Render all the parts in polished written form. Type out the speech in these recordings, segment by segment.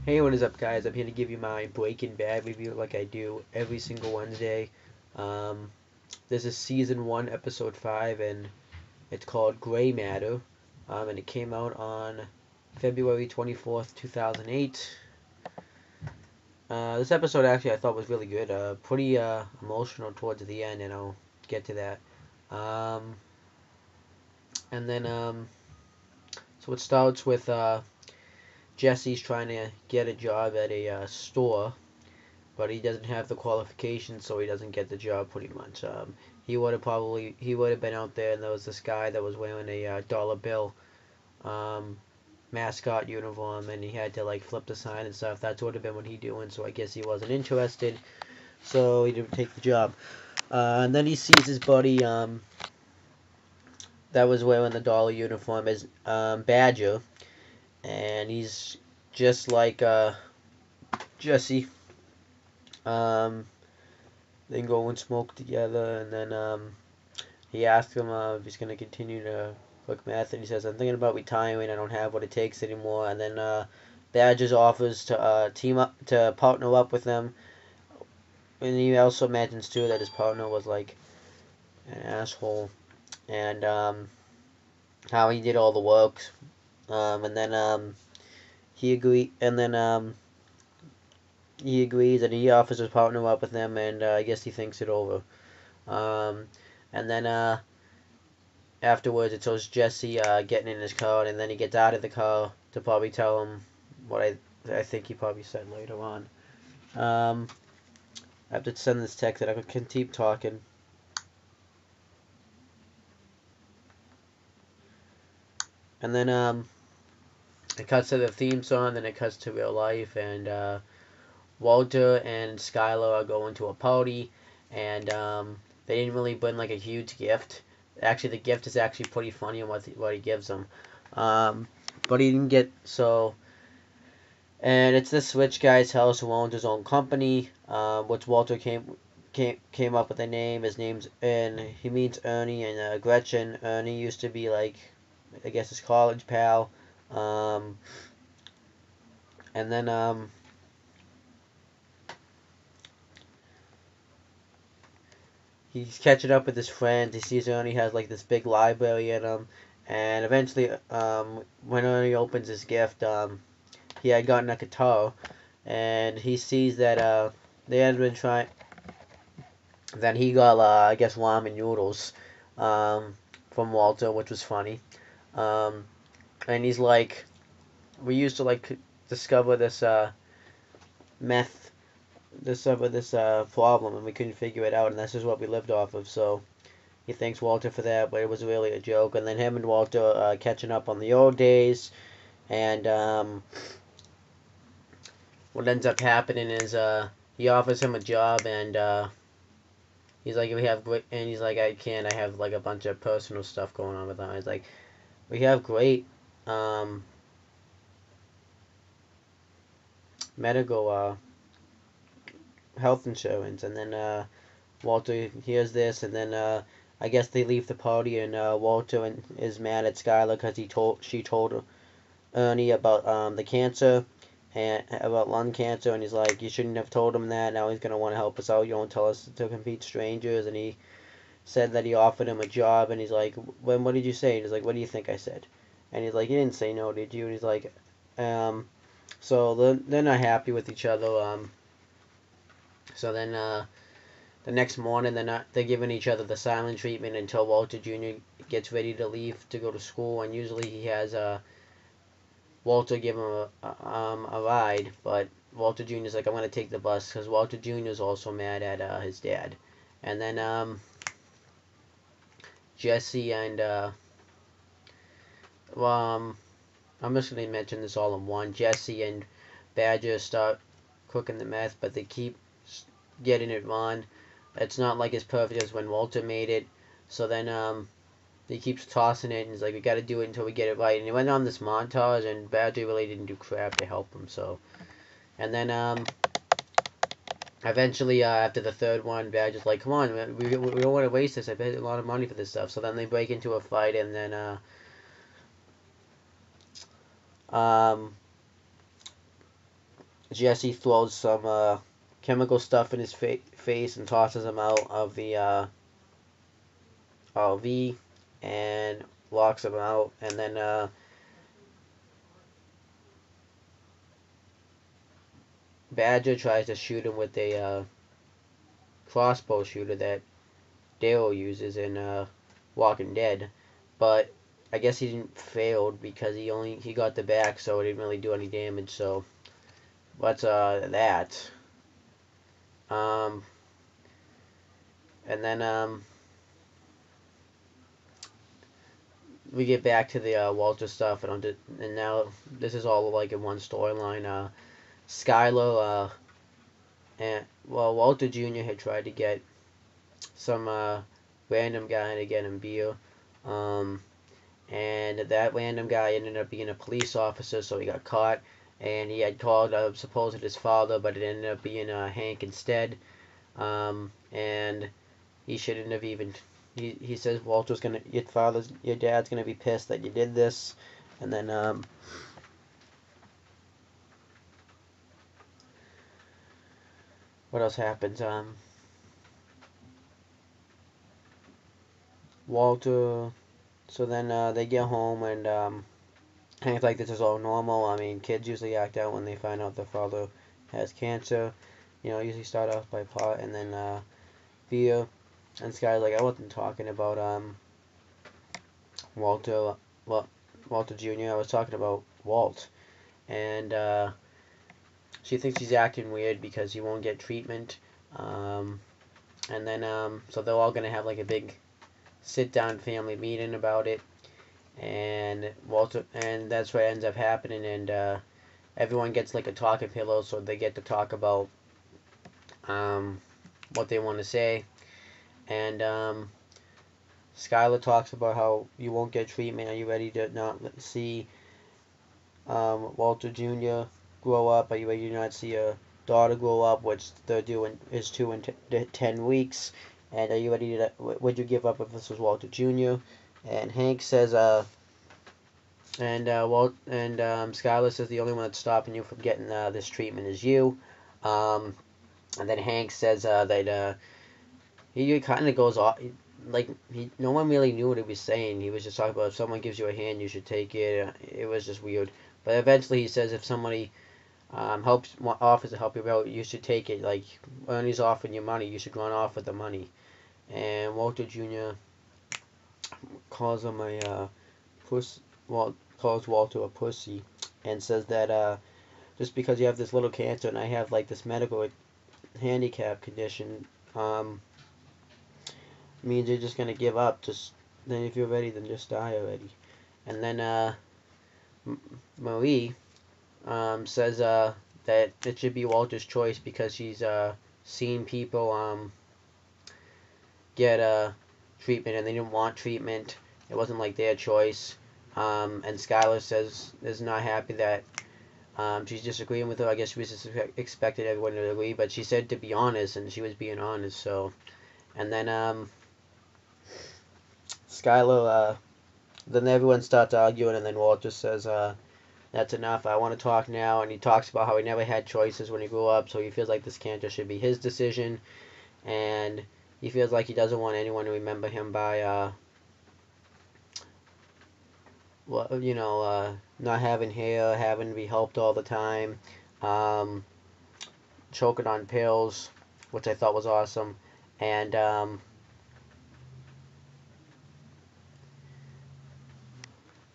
Hey, what is up, guys? I'm here to give you my Breaking Bad review like I do every single Wednesday. Um, this is season 1, episode 5, and it's called Gray Matter. And it came out on February 24th, 2008. This episode actually I thought was really good. Pretty emotional towards the end, and I'll get to that. Um, and then, so it starts with Jesse's trying to get a job at a store, but he doesn't have the qualifications, so he doesn't get the job pretty much. He would have been out there, and there was this guy that was wearing a dollar bill um, mascot uniform, and he had to like flip the sign and stuff. That would have been what he doing. So I guess he wasn't interested, so he didn't take the job. And then he sees his buddy that was wearing the dollar uniform as Badger, and he's just like Jesse. Um, they go and smoke together, and then he asks him if he's going to continue to cook meth, and he says, I'm thinking about retiring, I don't have what it takes anymore. And then Badgers offers to team up, to partner up with them, and he also mentions too that his partner was like an asshole, and how he did all the work, and then he agrees, and he offers to partner up with them, and I guess he thinks it over. Um, and then afterwards, it shows Jesse getting in his car, and then he gets out of the car to probably tell him what I think he probably said later on. I have to send this text that I can keep talking. And then it cuts to the theme song, then it cuts to real life, and Walter and Skylar are going to a party, and they didn't really bring like a huge gift. Actually, the gift is actually pretty funny on what he gives them. But he didn't get so. And it's this rich guy's house who owns his own company, which Walter came up with a name. His name's, and he meets Ernie and Gretchen. Ernie used to be like, I guess, his college pal. Um, and then he's catching up with his friends. He sees Ernie has like this big library in him, and eventually, when Ernie opens his gift, he had gotten a guitar, and he sees that they had been trying. Then he got, I guess, ramen noodles from Walter, which was funny. Um, and he's like, we used to like discover this meth, discover this problem, and we couldn't figure it out, and this is what we lived off of. So he thanks Walter for that, but it was really a joke. And then him and Walter catching up on the old days, and what ends up happening is he offers him a job, and he's like, we have great, and he's like, I can't, I have like a bunch of personal stuff going on with him. He's like, we have great um, medical health insurance. And then Walter hears this, and then I guess they leave the party, and Walter is mad at Skylar because she told Ernie about the cancer, and about lung cancer, and he's like, you shouldn't have told him that. Now he's gonna want to help us out. You don't tell us to compete strangers. And he said that he offered him a job, and he's like, when what did you say? And he's like, what do you think I said? And he's like, you didn't say no, did you? And he's like, so they're not happy with each other. So then the next morning they're giving each other the silent treatment until Walter Jr. gets ready to leave to go to school, and usually he has Walter give him a ride, but Walter Jr.'s like, I'm going to take the bus, because Walter Jr. is also mad at his dad. And then Jesse and I'm just going to mention this all in one. Jesse and Badger start cooking the meth, but they keep getting it wrong. It's not like as perfect as when Walter made it. So then he keeps tossing it, and he's like, we got to do it until we get it right. And he went on this montage, and Badger really didn't do crap to help him. So, and then eventually, after the third one, Badger's like, come on, man, we don't want to waste this. I paid a lot of money for this stuff. So then they break into a fight, and then um, Jesse throws some chemical stuff in his face and tosses him out of the RV and locks him out. And then Badger tries to shoot him with a crossbow shooter that Daryl uses in Walking Dead, but I guess he didn't fail because he got the back, so it didn't really do any damage. So what's that? Um, and then we get back to the Walter stuff, and now this is all like in one storyline. Skylar and Walter Jr. had tried to get some random guy to get him beer. Um, and that random guy ended up being a police officer, so he got caught. And he had called supposed his father, but it ended up being Hank instead. And he shouldn't have even. He says Walter's gonna, your dad's gonna be pissed that you did this. And then what else happens? Walter. So then they get home and Hank's like, this is all normal. I mean, kids usually act out when they find out their father has cancer. You know, usually start off by pot and then beer. And Sky's like, I wasn't talking about Walter, well, Walter Jr. I was talking about Walt. And she thinks he's acting weird because he won't get treatment. Um, and then so they're all gonna have like a big sit-down family meeting about it. And Walter, and that's what ends up happening. And everyone gets like a talking pillow, so they get to talk about um, what they want to say. And Skylar talks about how you won't get treatment. Are you ready to not see Walter Jr. grow up? Are you ready to not see a daughter grow up, which they're doing is 10 weeks? And are you ready to? Would you give up if this was Walter Jr.? And Hank says, Skylar says the only one that's stopping you from getting this treatment is you. Um, and then Hank says that he kind of goes off, like no one really knew what he was saying. He was just talking about if someone gives you a hand, you should take it. It was just weird. But eventually he says if somebody offers to help you out, you should take it. Like when he's offering you money, you should run off with the money. And Walter Jr. calls him a puss. Well, calls Walter a pussy, and says that just because you have this little cancer and I have like this medical handicap condition, means you're just gonna give up. Just then, if you're ready, then just die already. And then Marie says that it should be Walter's choice because she's seen people get treatment and they didn't want treatment. It wasn't like their choice. And Skylar says is not happy that she's disagreeing with her. I guess she was just expected everyone to agree, but she said to be honest, and she was being honest. So, and then Skylar, then everyone starts arguing, and then Walter says, "That's enough. I want to talk now." And he talks about how he never had choices when he grew up, so he feels like this cancer should be his decision, and he feels like he doesn't want anyone to remember him by well, not having hair, having to be helped all the time, um, choking on pills, which I thought was awesome. And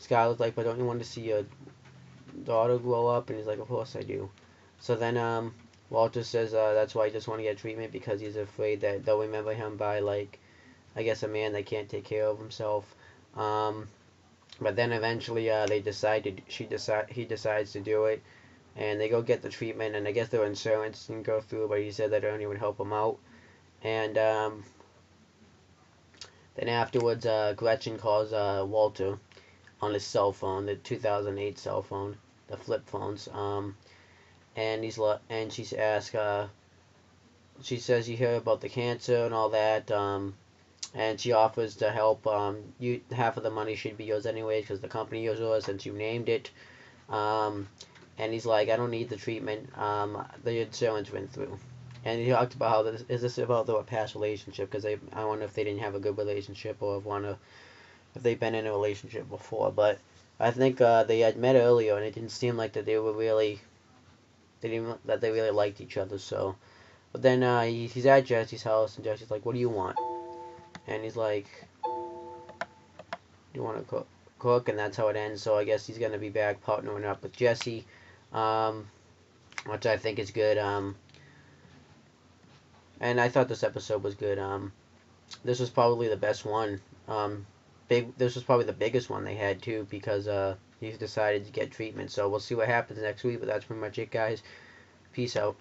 Skylar's like, but don't you want to see your daughter grow up? And he's like, of course I do. So then Walter says that's why he just want to get treatment because he's afraid that they'll remember him by, like, I guess a man that can't take care of himself. But then eventually he decides to do it, and they go get the treatment, and I guess their insurance didn't go through, but he said that Ernie would help him out. And then afterwards, Gretchen calls Walter on his cell phone, the 2008 cell phone, the flip phones. And she asks, she says you hear about the cancer and all that. And she offers to help. Half of the money should be yours anyway because the company is yours since you named it. Um, and he's like, I don't need the treatment. The insurance went through. And he talked about how this about their past relationship, because I wonder if they didn't have a good relationship, or if they've been in a relationship before. But I think they had met earlier, and it didn't seem like that they really liked each other. So, but then he's at Jesse's house, and Jesse's like, "What do you want?" And he's like, "Do you want to cook?" And that's how it ends. So I guess he's gonna be back partnering up with Jesse, um, which I think is good. And I thought this episode was good. This was probably the best one. This was probably the biggest one they had too, because he's decided to get treatment. So we'll see what happens next week. But that's pretty much it, guys. Peace out.